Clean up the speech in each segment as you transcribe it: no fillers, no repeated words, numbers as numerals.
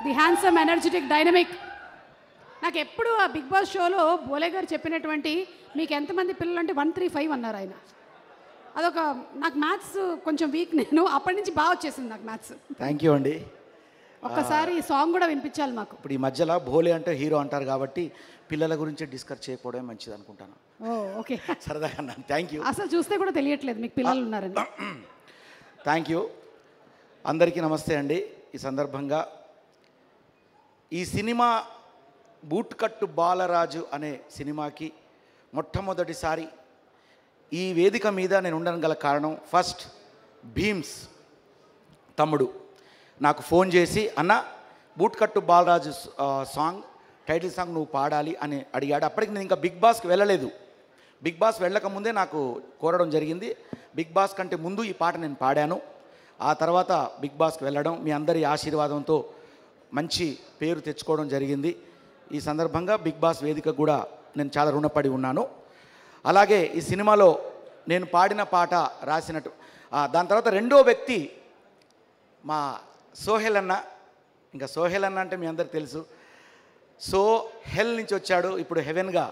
The handsome energetic dynamic. నాకు ఎప్పుడు ఆ బిగ్ బాస్ షోలో బోలే గారు చెప్పినటువంటి మీకు ఎంతమంది పిల్లలు అంటే 135 అన్నారు ఆయన. అదొక నాకు మ్యాథ్స్ కొంచెం వీక్, నేను అప్పటి నుంచి బాగా వచ్చేసింది నాకు మ్యాథ్స్. థ్యాంక్ యూ అండి. ఒక్కసారి ఈ సాంగ్ కూడా వినిపించాలి మాకు. ఇప్పుడు ఈ మధ్యలో భోలే అంటే హీరో అంటారు కాబట్టి పిల్లల గురించి డిస్కస్ చేయకపోవడమే మంచిది అనుకుంటాను. ఓకే, సరదాగా అన్నాను. Thank you. అసలు చూస్తే కూడా తెలియట్లేదు మీకు పిల్లలు ఉన్నారని. Thank you. అందరికీ నమస్తే అండి. ఈ సందర్భంగా ఈ సినిమా బూట్కట్టు బాలరాజు అనే సినిమాకి మొట్టమొదటిసారి ఈ వేదిక మీద నేను ఉండడం గల కారణం, ఫస్ట్ భీమ్స్ తమ్ముడు నాకు ఫోన్ చేసి, అన్న బూట్కట్టు బాలరాజు సాంగ్ టైటిల్ సాంగ్ నువ్వు పాడాలి అని అడిగాడు. అప్పటికి నేను ఇంకా బిగ్ బాస్కి వెళ్ళలేదు. బిగ్ బాస్ వెళ్ళకముందే నాకు కోరడం జరిగింది. బిగ్ బాస్ కంటే ముందు ఈ పాట నేను పాడాను. ఆ తర్వాత బిగ్ బాస్కి వెళ్ళడం, మీ అందరి ఆశీర్వాదంతో మంచి పేరు తెచ్చుకోవడం జరిగింది. ఈ సందర్భంగా బిగ్ బాస్ వేదిక కూడా నేను చాలా రుణపడి ఉన్నాను. అలాగే ఈ సినిమాలో నేను పాడిన పాట రాసినట్టు, దాని తర్వాత రెండో వ్యక్తి మా సోహెల్ అన్న. ఇంకా సోహెల్ అన్న అంటే మీ అందరికి తెలుసు, సో హెల్ నుంచి వచ్చాడు, ఇప్పుడు హెవెన్గా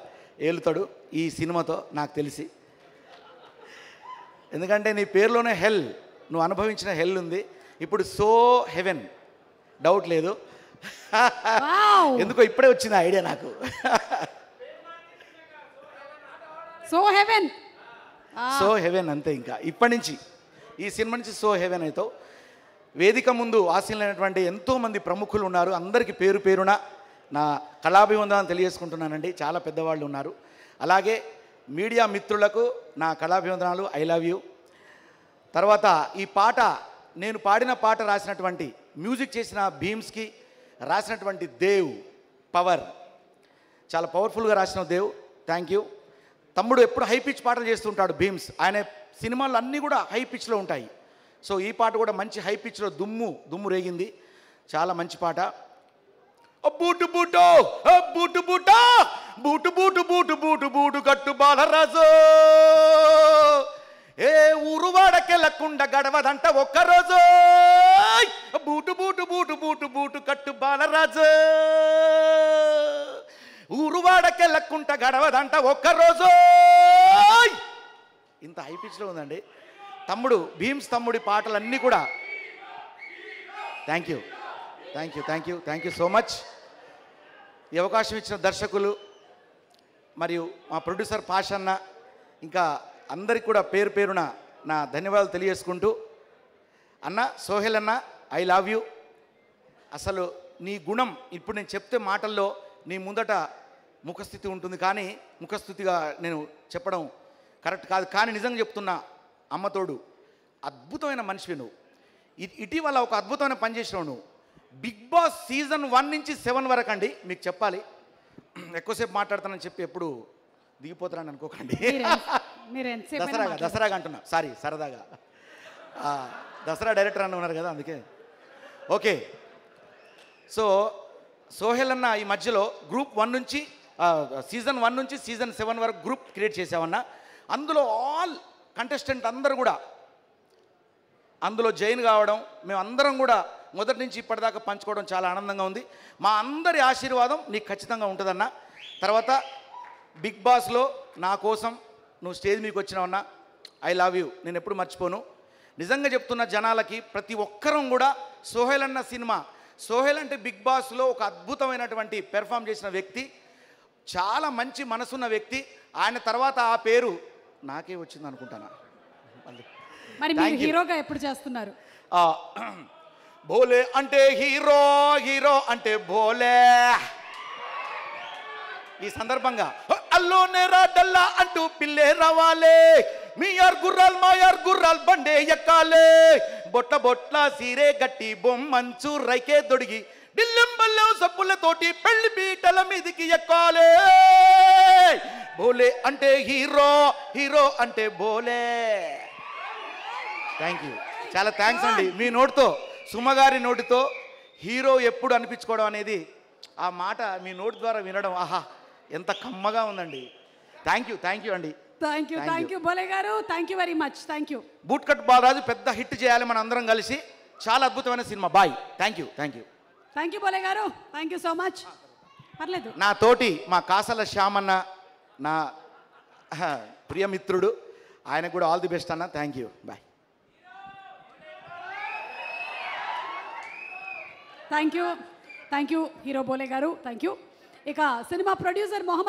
ఏలుతాడు ఈ సినిమాతో నాకు తెలిసి. ఎందుకంటే నీ పేరులోనే హెల్, నువ్వు అనుభవించిన హెల్ ఉంది. ఇప్పుడు సో హెవెన్, డౌట్ లేదు. ఎందుకో ఇప్పుడే వచ్చింది ఐడియా నాకు. సో హెవెన్, సో హెవెన్ అంతే. ఇంకా ఇప్పటి నుంచి ఈ సినిమా నుంచి సో హెవెన్ అవుతావు. వేదిక ముందు ఆశీలైనటువంటి ఎంతోమంది ప్రముఖులు ఉన్నారు. అందరికీ పేరు పేరున నా కళాభివందనాలు తెలియజేసుకుంటున్నానండి. చాలా పెద్దవాళ్ళు ఉన్నారు. అలాగే మీడియా మిత్రులకు నా కళాభివందనాలు, ఐ లవ్ యూ. తర్వాత ఈ పాట, నేను పాడిన పాట రాసినటువంటి, మ్యూజిక్ చేసిన భీమ్స్కి రాసినటువంటి దేవ్ పవర్, చాలా పవర్ఫుల్గా రాసిన దేవ్, థ్యాంక్ యూ. తమ్ముడు ఎప్పుడు హై పిచ్ పాటలు చేస్తుంటాడు భీమ్స్. ఆయన సినిమాలు అన్నీ కూడా హై పిచ్లో ఉంటాయి. సో ఈ పాట కూడా మంచి హై పిచ్లో దుమ్ము రేగింది. చాలా మంచి పాట. బూటు బూటో బూటు బూటా boot boot boot boot boot కట్టు బాలరాజు, ఏ ఊరు వాడకెళ్ళకుండా గడవదంట ఒక్కరోజు, boot boot boot boot boot కట్టు బాలరాజు, ఊరు వాడకెళ్ళకుండా గడవదంట ఒక్కరోజు. ఇంత హై పిచ్లో ఉందండి తమ్ముడు భీమ్స్ తమ్ముడి పాటలన్నీ కూడా. Thank you, thank you, thank you, thank you so much. ఈ అవకాశం ఇచ్చిన దర్శకులు మరియు మా ప్రొడ్యూసర్ పాషన్న, ఇంకా అందరికి కూడా పేరు పేరున నా ధన్యవాదాలు తెలియజేసుకుంటూ, అన్న సోహెల్ అన్న ఐ లవ్ యూ. అసలు నీ గుణం ఇప్పుడు నేను చెప్తే మాటల్లో నీ ముందట ముఖస్థితి ఉంటుంది, కానీ ముఖస్థితిగా నేను చెప్పడం కరెక్ట్ కాదు. కానీ నిజంగా చెప్తున్నా, అమ్మతోడు అద్భుతమైన మనిషివి నువ్వు. ఇటీవల ఒక అద్భుతమైన పని చేసినావు నువ్వు. బిగ్ బాస్ సీజన్ 1 నుంచి 7 వరకు అండి, మీకు చెప్పాలి, ఎక్కువసేపు మాట్లాడతానని చెప్పి ఎప్పుడు దిగిపోతానని అనుకోకండి. దసరాగా అంటున్నా, సారీ, సరదాగా. దసరా డైరెక్టర్ అని ఉన్నారు కదా, అందుకే. ఓకే, సో సోహెల్ అన్న ఈ మధ్యలో గ్రూప్ 1 నుంచి సీజన్ 1 నుంచి సీజన్ 7 వరకు గ్రూప్ క్రియేట్ చేసామన్నా. అందులో ఆల్ కంటెస్టెంట్ అందరూ కూడా అందులో జాయిన్ కావడం, మేమందరం కూడా మొదటి నుంచి ఇప్పటిదాకా పంచుకోవడం చాలా ఆనందంగా ఉంది. మా అందరి ఆశీర్వాదం నీకు ఖచ్చితంగా ఉంటుందన్న. తర్వాత బిగ్ బాస్లో నా కోసం నువ్వు స్టేజ్ మీకు వచ్చినావన్నా, ఐ లవ్ యూ, నేను ఎప్పుడు మర్చిపోను. నిజంగా చెప్తున్న జనాలకి, ప్రతి ఒక్కరం కూడా సోహెల్ అన్న సినిమా, సోహెల్ అంటే బిగ్ బాస్లో ఒక అద్భుతమైనటువంటి పెర్ఫామ్ చేసిన వ్యక్తి, చాలా మంచి మనసున్న వ్యక్తి. ఆయన తర్వాత ఆ పేరు నాకే వచ్చింది అనుకుంటానా. మరి మీరు హీరోగా ఎప్పుడు చేస్తున్నారు? భోలే అంటే హీరో, హీరో అంటే భోలే. ఈ సందర్భంగా అల్లోనే రాడల్లా అంటూ పిల్లే రావాలే, మీ యార్ గుర్రాల్ మా యార్ గుర్రాల్ బండే ఎక్కాలే, బొట్ల బొట్ల సీరే గట్టి బొమ్మంచు రైకే దొడిగి డిల్లంబల్లం సబ్బులతోటి పెళ్లి పీటల మీదికి ఎక్కాలే. భోలే అంటే హీరో, హీరో అంటే భోలే. థ్యాంక్ యూ, చాలా థ్యాంక్స్ అండి. మీ నోటితో, సుమగారి నోటితో హీరో ఎప్పుడు అనిపించుకోవడం అనేది, ఆ మాట మీ నోటి ద్వారా వినడం, ఆహా ఎంత కమ్మగా ఉందండి. థ్యాంక్ యూ, థ్యాంక్ యూ అండి. Thank you, thank you Bole గారు, thank you very much. Thank you. Bootcut Balaraju పెద్ద హిట్ చేయాలి మన అందరం కలిసి. చాలా అద్భుతమైన cinema. Bye, thank you, thank you. Thank you Bole గారు, థ్యాంక్ యూ సో మచ్. పర్లేదు. నా తోటి మా కాసల శ్యామన్న, నా ప్రియమిత్రుడు, ఆయనకు కూడా ఆల్ ది బెస్ట్ అన్న. Thank you, bye. Thank you hero Bole గారు, థ్యాంక్ యూ. ఇక సినిమా ప్రొడ్యూసర్ మొహమ్మద్